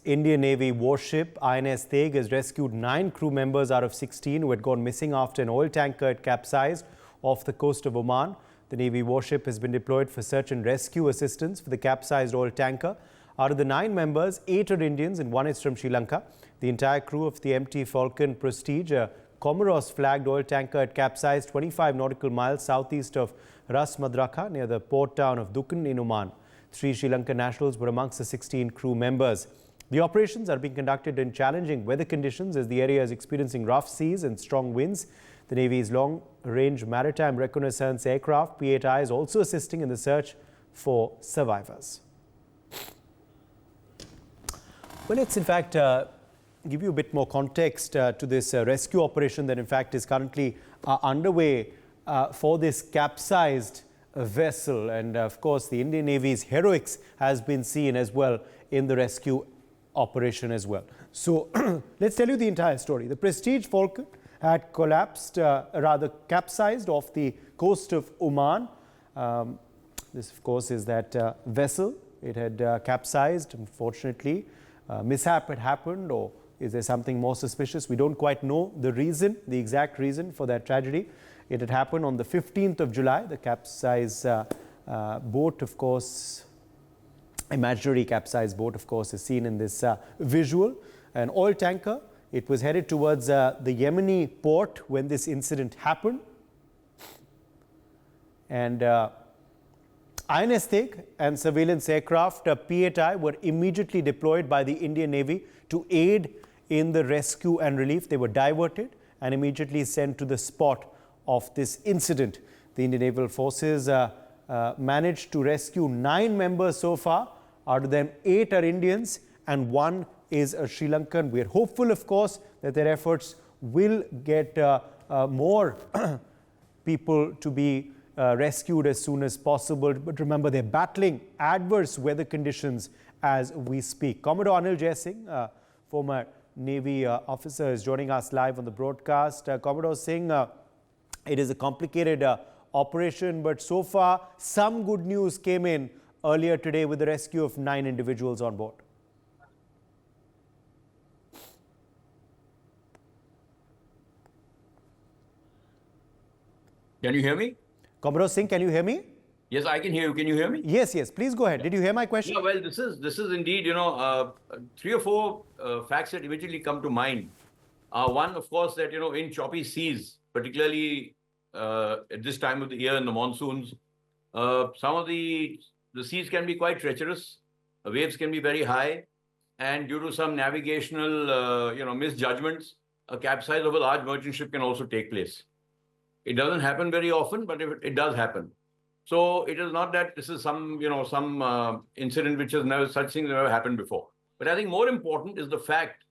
Indian Navy warship INS TEG has rescued 9 crew members out of 16 who had gone missing after an oil tanker had capsized off the coast of Oman. The Navy warship has been deployed for search and rescue assistance for the capsized oil tanker. Out of the 9 members, 8 are Indians and 1 is from Sri Lanka. The entire crew of the MT Falcon Prestige, a Comoros-flagged oil tanker, had capsized 25 nautical miles southeast of Ras Madraka near the port town of Dukan in Oman. 3 Sri Lankan nationals were amongst the 16 crew members. The operations are being conducted in challenging weather conditions as the area is experiencing rough seas and strong winds. The Navy's long-range maritime reconnaissance aircraft P8I is also assisting in the search for survivors. Well, let's in fact give you a bit more context to this rescue operation that in fact is currently underway for this capsized vessel, and of course the Indian Navy's heroics has been seen as well in the rescue operation as well. So let's tell you the entire story. The Prestige Falcon had capsized off the coast of Oman. This of course is that vessel. It had capsized. Unfortunately, mishap had happened, or is there something more suspicious? We don't quite know the reason, the exact reason for that tragedy. It had happened on the 15th of July. The capsized boat, of course, imaginary capsized boat, of course, is seen in this visual. An oil tanker. It was headed towards the Yemeni port when this incident happened. And INS TEG and surveillance aircraft P8I were immediately deployed by the Indian Navy to aid in the rescue and relief. They were diverted and immediately sent to the spot of this incident. The Indian Naval Forces managed to rescue 9 members so far. Out of them, 8 are Indians and 1 is a Sri Lankan. We are hopeful, of course, that their efforts will get more people to be rescued as soon as possible. But remember, they're battling adverse weather conditions as we speak. Commodore Anil Jaisingh, former Navy officer, is joining us live on the broadcast. Commodore Singh, it is a complicated operation, but so far some good news came in earlier today with the rescue of 9 individuals on board. Can you hear me? Commodore Singh, can you hear me? Yes, I can hear you. Can you hear me? Yes, yes. Please go ahead. Did you hear my question? Yeah, well, this is indeed, 3 or 4 facts that immediately come to mind. One, of course, that, in choppy seas, particularly at this time of the year in the monsoons, some of the seas can be quite treacherous. Waves can be very high. And due to some navigational, misjudgments, a capsize of a large merchant ship can also take place. It doesn't happen very often, but it does happen. So it is not that this is some incident which has never, such things have never happened before. But I think more important is the fact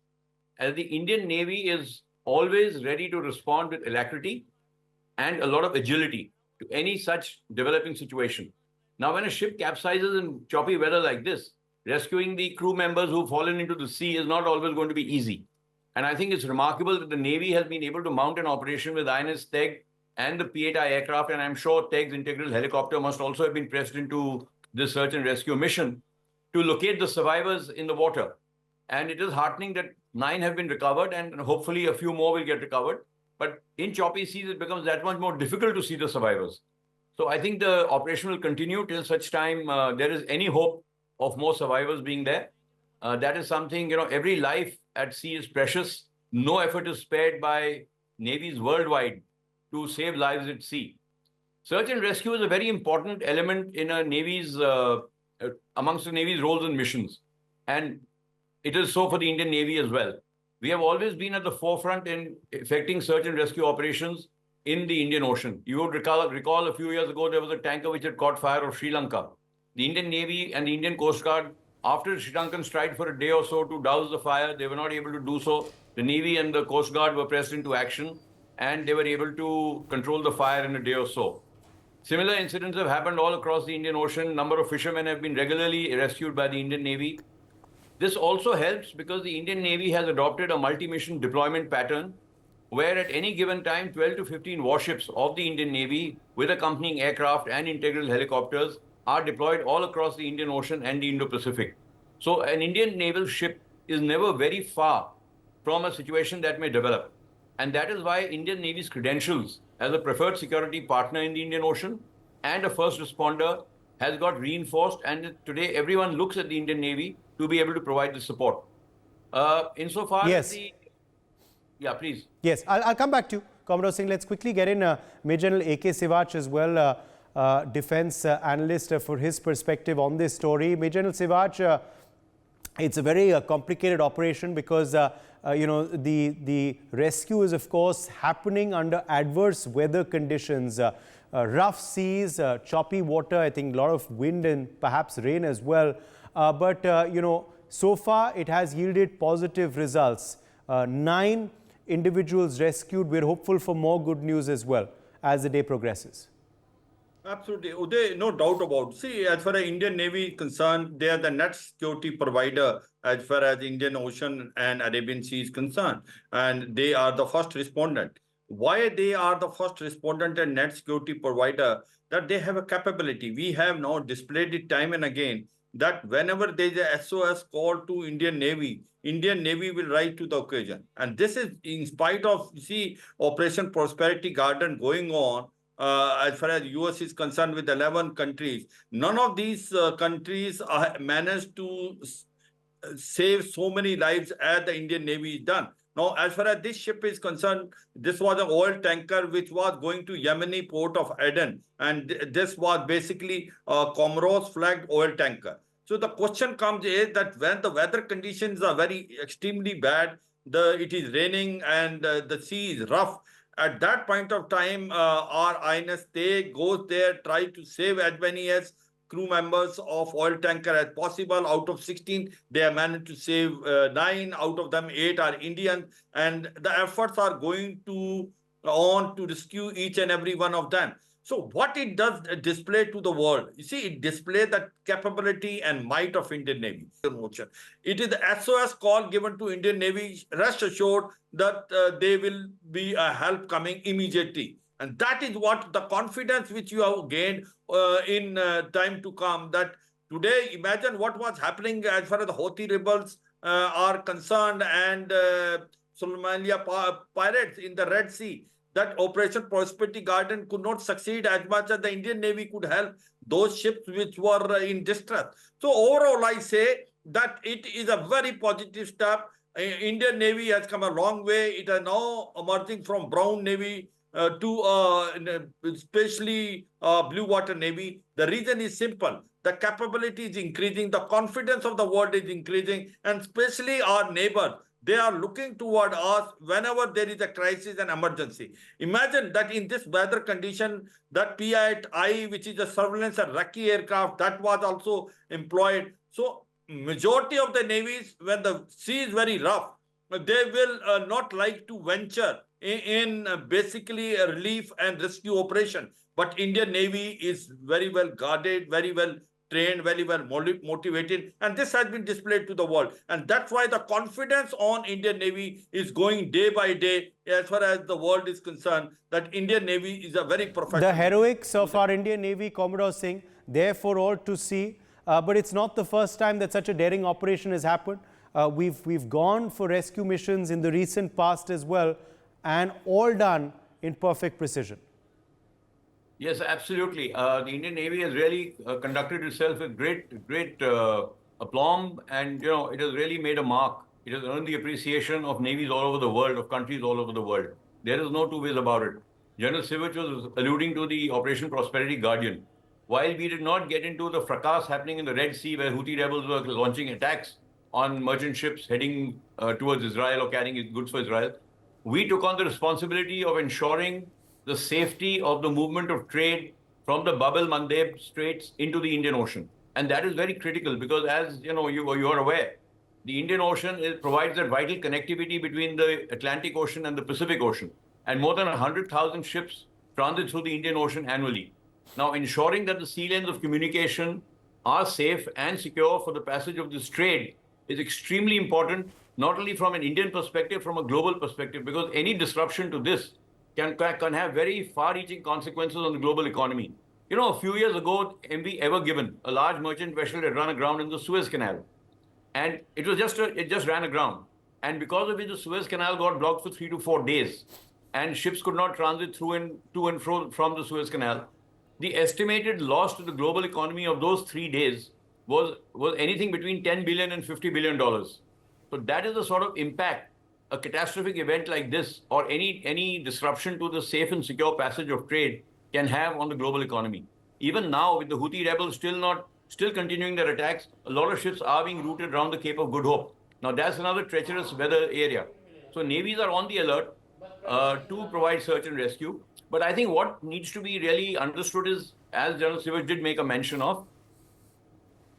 that the Indian Navy is always ready to respond with alacrity and a lot of agility to any such developing situation. Now, when a ship capsizes in choppy weather like this, rescuing the crew members who've fallen into the sea is not always going to be easy. And I think it's remarkable that the Navy has been able to mount an operation with INS TEG and the P8I aircraft, and I'm sure TEG's integral helicopter must also have been pressed into this search and rescue mission to locate the survivors in the water. And it is heartening that 9 have been recovered, and hopefully a few more will get recovered. But in choppy seas, it becomes that much more difficult to see the survivors. So I think the operation will continue till such time there is any hope of more survivors being there. That is something, every life at sea is precious. No effort is spared by navies worldwide to save lives at sea. Search and rescue is a very important element in a navy's, amongst the Navy's roles and missions. And it is so for the Indian Navy as well. We have always been at the forefront in effecting search and rescue operations in the Indian Ocean. You would recall a few years ago, there was a tanker which had caught fire off Sri Lanka. The Indian Navy and the Indian Coast Guard, after Sri Lankans tried for a day or so to douse the fire, they were not able to do so. The Navy and the Coast Guard were pressed into action, and they were able to control the fire in a day or so. Similar incidents have happened all across the Indian Ocean. Number of fishermen have been regularly rescued by the Indian Navy. This also helps because the Indian Navy has adopted a multi-mission deployment pattern where at any given time, 12 to 15 warships of the Indian Navy with accompanying aircraft and integral helicopters are deployed all across the Indian Ocean and the Indo-Pacific. So an Indian naval ship is never very far from a situation that may develop. And that is why Indian Navy's credentials as a preferred security partner in the Indian Ocean and a first responder has got reinforced. And today, everyone looks at the Indian Navy to be able to provide the support. Insofar as Yes. the... Yeah, please. Yes, I'll come back to you, Commodore Singh. Let's quickly get in Major General A.K. Sivach as well, defense analyst, for his perspective on this story. Major General Sivach, it's a very complicated operation because you know, the rescue is of course happening under adverse weather conditions, rough seas, choppy water, I think a lot of wind and perhaps rain as well. But you know, so far it has yielded positive results. 9 individuals rescued. We're hopeful for more good news as well as the day progresses. Absolutely. Uday, no doubt about. See, as far as Indian Navy is concerned, they are the net security provider as far as Indian Ocean and Arabian Sea is concerned. And they are the first respondent. Why they are the first respondent and net security provider? That they have a capability. We have now displayed it time and again that whenever there is a SOS call to Indian Navy will rise to the occasion. And this is in spite of, see, Operation Prosperity Garden going on. As far as US is concerned with 11 countries, none of these countries managed to save so many lives as the Indian Navy is done. Now, as far as this ship is concerned, this was an oil tanker which was going to Yemeni port of Aden, and this was basically a Comoros flagged oil tanker. So the question comes is that when the weather conditions are very extremely bad, it is raining and the sea is rough. At that point of time, our INS TEG goes there, try to save as many as crew members of oil tanker as possible. Out of 16, they have managed to save 9. Out of them, 8 are Indian. And the efforts are going on to rescue each and every one of them. So what it does display to the world, you see, it displays the capability and might of Indian Navy. It is the SOS call given to Indian Navy. Rest assured that there will be a help coming immediately. And that is what the confidence which you have gained in time to come. That today, imagine what was happening as far as the Houthi rebels are concerned and Somalia pirates in the Red Sea. That Operation Prosperity Garden could not succeed as much as the Indian Navy could help those ships which were in distress. So overall, I say that it is a very positive step. Indian Navy has come a long way. It is now emerging from brown Navy to especially blue water Navy. The reason is simple. The capability is increasing. The confidence of the world is increasing. And especially our neighbors. They are looking toward us whenever there is a crisis and emergency. Imagine that in this weather condition, that P-8I, which is a surveillance and recce aircraft, that was also employed. So majority of the navies, when the sea is very rough, they will not like to venture in basically a relief and rescue operation. But Indian Navy is very well guarded, very well trained, very well motivated, and this has been displayed to the world. And that's why the confidence on Indian Navy is going day by day as far as the world is concerned, that Indian Navy is a very professional. The heroics of our Indian Navy, Commodore Singh, there for all to see. But it's not the first time that such a daring operation has happened. We've gone for rescue missions in the recent past as well, and all done in perfect precision. Yes, absolutely. The Indian Navy has really conducted itself with great aplomb, and it has really made a mark. It has earned the appreciation of navies all over the world, of countries all over the world. There is no two ways about it. General Sivach was alluding to the Operation Prosperity Guardian. While we did not get into the fracas happening in the Red Sea, where Houthi rebels were launching attacks on merchant ships heading towards Israel or carrying goods for Israel, we took on the responsibility of ensuring the safety of the movement of trade from the Bab el-Mandeb Straits into the Indian Ocean. And that is very critical because, as you are aware, the Indian Ocean provides that vital connectivity between the Atlantic Ocean and the Pacific Ocean. And more than 100,000 ships transit through the Indian Ocean annually. Now, ensuring that the sea lanes of communication are safe and secure for the passage of this trade is extremely important, not only from an Indian perspective, from a global perspective, because any disruption to this can have very far-reaching consequences on the global economy. A few years ago, MV Ever Given, a large merchant vessel had run aground in the Suez Canal. and it just ran aground. And because of it, the Suez Canal got blocked for 3 to 4 days, and ships could not transit to and fro from the Suez Canal. The estimated loss to the global economy of those 3 days was anything between $10 billion and $50 billion. So that is the sort of impact a catastrophic event like this, or any disruption to the safe and secure passage of trade, can have on the global economy. Even now, with the Houthi rebels still continuing their attacks, a lot of ships are being routed around the Cape of Good Hope. Now, that's another treacherous weather area. So navies are on the alert to provide search and rescue. But I think what needs to be really understood is, as General Sivas did make a mention of,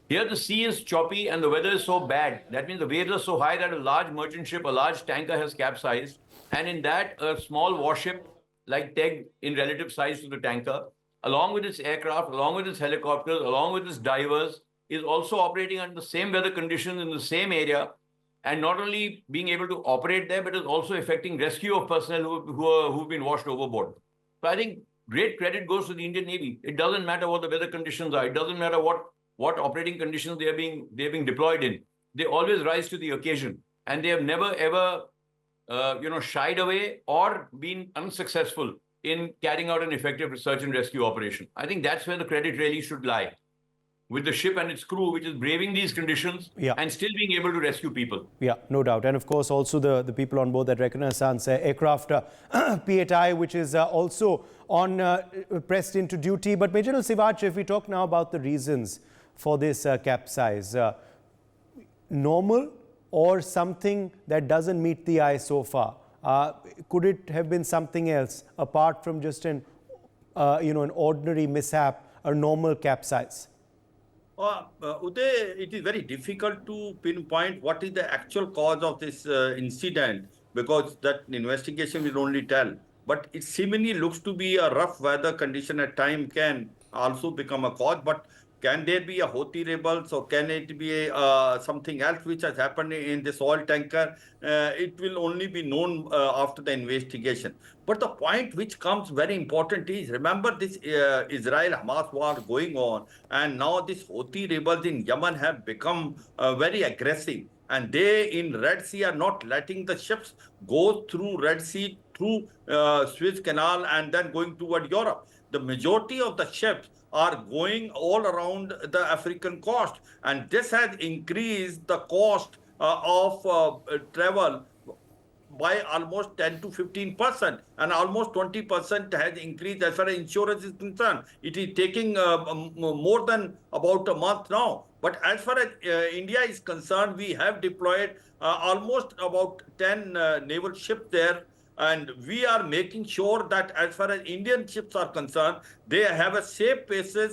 here the sea is choppy and the weather is so bad. That means the waves are so high that a large merchant ship, a large tanker has capsized. And in that, a small warship like TEG, in relative size to the tanker, along with its aircraft, along with its helicopters, along with its divers, is also operating under the same weather conditions in the same area, and not only being able to operate there, but is also affecting rescue of personnel who've been washed overboard. So I think great credit goes to the Indian Navy. It doesn't matter what the weather conditions are. It doesn't matter what operating conditions they're being deployed in. They always rise to the occasion, and they have never ever shied away or been unsuccessful in carrying out an effective search and rescue operation. I think that's where the credit really should lie, with the ship and its crew, which is braving these conditions and still being able to rescue people. Yeah, no doubt. And of course, also the people on board that reconnaissance aircraft, PATI, which is also on pressed into duty. But Major General Sivas, if we talk now about the reasons for this capsize, normal or something that doesn't meet the eye so far? Could it have been something else apart from just an ordinary mishap, a normal capsize? Uday, it is very difficult to pinpoint what is the actual cause of this incident, because that investigation will only tell. But it seemingly looks to be a rough weather condition at time can also become a cause. But can there be a Houthi rebels, or can it be something else which has happened in this oil tanker? It will only be known after the investigation. But the point which comes very important is, remember this Israel-Hamas war going on, and now these Houthi rebels in Yemen have become very aggressive. And they in Red Sea are not letting the ships go through Red Sea, through Suez Canal, and then going toward Europe. The majority of the ships are going all around the African coast, and this has increased the cost of travel by almost 10 to 15%, and almost 20% has increased as far as insurance is concerned. It is taking more than about a month now. But as far as India is concerned, we have deployed almost about 10 naval ships there. And we are making sure that as far as Indian ships are concerned, they have a safe passage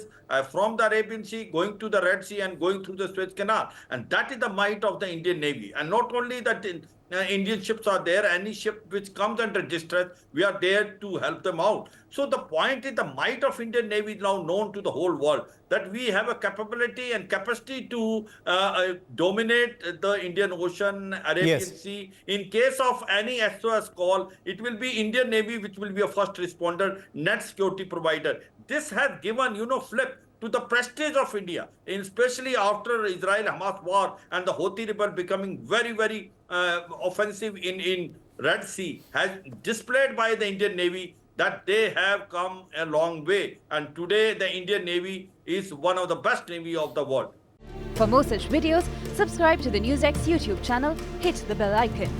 from the Arabian Sea, going to the Red Sea and going through the Suez Canal. And that is the might of the Indian Navy. And not only that Indian ships are there, any ship which comes under distress, we are there to help them out. So the point is, the might of Indian Navy is now known to the whole world, that we have a capability and capacity to dominate the Indian Ocean, Arabian Sea. In case of any SOS call, it will be Indian Navy which will be a first responder, net security provider. This has given, flip to the prestige of India, especially after Israel-Hamas war and the Houthi rebel becoming very, very offensive in Red Sea, has displayed by the Indian Navy that they have come a long way. And today, the Indian Navy is one of the best Navy of the world. For more such videos, subscribe to the NewsX YouTube channel, hit the bell icon.